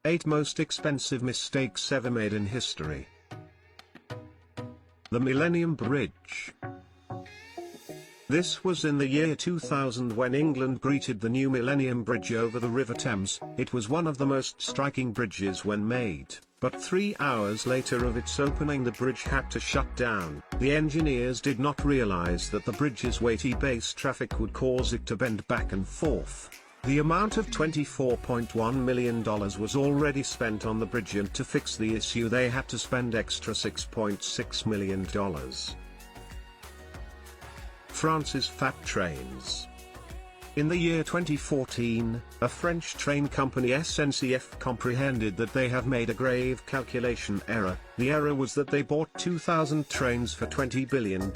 8 Most Expensive Mistakes Ever Made in History. The Millennium Bridge. This was in the year 2000 when England greeted the new Millennium Bridge over the River Thames. It was one of the most striking bridges when made, but 3 hours later of its opening the bridge had to shut down. The engineers did not realize that the bridge's weighty base traffic would cause it to bend back and forth. The amount of $24.1 million was already spent on the bridge, and to fix the issue they had to spend extra $6.6 million. France's fat trains. In the year 2014, a French train company SNCF comprehended that they have made a grave calculation error. The error was that they bought 2,000 trains for $20 billion.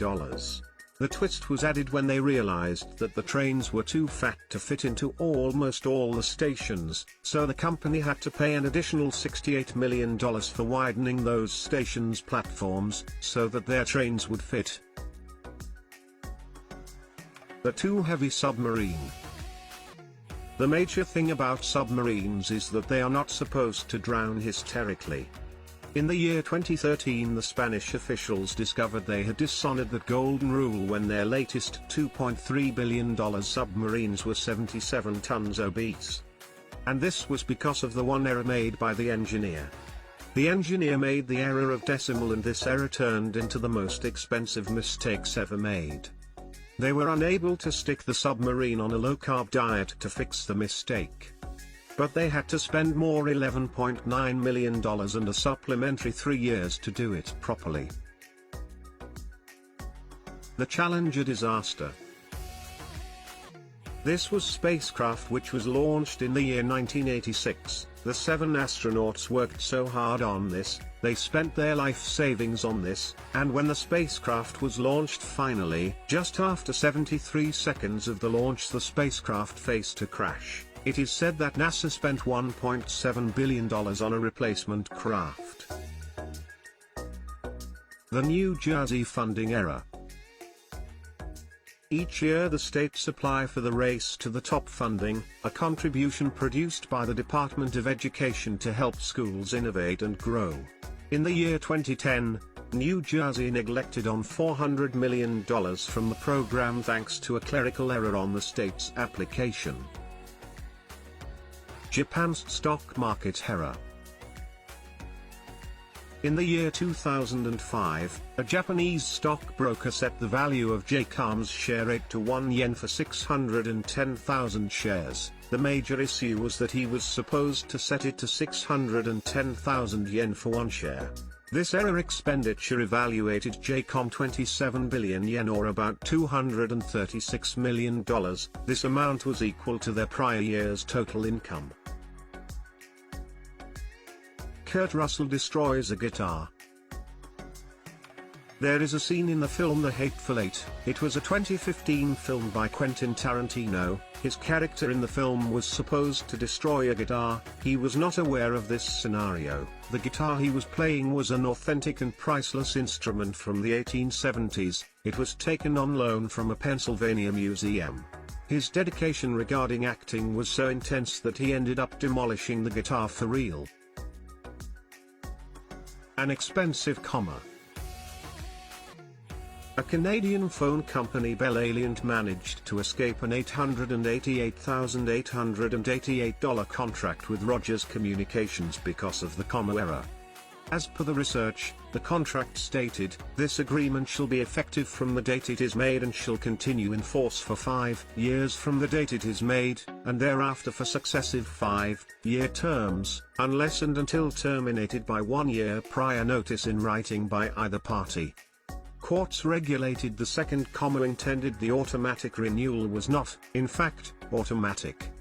The twist was added when they realized that the trains were too fat to fit into almost all the stations, so the company had to pay an additional $68 million for widening those stations' platforms, so that their trains would fit. The too heavy submarine. The major thing about submarines is that they are not supposed to drown hysterically. In the year 2013 the Spanish officials discovered they had dishonored that golden rule when their latest $2.3 billion submarines were 77 tons obese. And this was because of the one error made by the engineer. The engineer made the error of decimal, and this error turned into the most expensive mistakes ever made. They were unable to stick the submarine on a low-carb diet to fix the mistake. But they had to spend more $11.9 million and a supplementary 3 years to do it properly. The Challenger disaster. This was spacecraft which was launched in the year 1986. The 7 astronauts worked so hard on this, they spent their life savings on this, and when the spacecraft was launched finally, just after 73 seconds of the launch the spacecraft faced a crash. It is said that NASA spent $1.7 billion on a replacement craft. The New Jersey funding error. Each year the states apply for the Race to the Top funding, a contribution produced by the Department of Education to help schools innovate and grow. In the year 2010, New Jersey neglected on $400 million from the program thanks to a clerical error on the state's application. Japan's stock market error. In the year 2005, a Japanese stockbroker set the value of JCOM's share rate to 1 yen for 610,000 shares. The major issue was that he was supposed to set it to 610,000 yen for 1 share. This error expenditure evaluated JCOM 27 billion yen, or about $236 million. This amount was equal to their prior year's total income. Kurt Russell destroys a guitar. There is a scene in the film The Hateful Eight. It was a 2015 film by Quentin Tarantino. His character in the film was supposed to destroy a guitar. He was not aware of this scenario. The guitar he was playing was an authentic and priceless instrument from the 1870s. It was taken on loan from a Pennsylvania museum. His dedication regarding acting was so intense that he ended up demolishing the guitar for real. An expensive comma. A Canadian phone company, Bell Alliant, managed to escape an $888,888 contract with Rogers Communications because of the comma error. As per the research, the contract stated, "This agreement shall be effective from the date it is made and shall continue in force for 5 years from the date it is made, and thereafter for successive 5-year terms, unless and until terminated by 1 year prior notice in writing by either party." Courts regulated the second comma intended. The automatic renewal was not, in fact, automatic.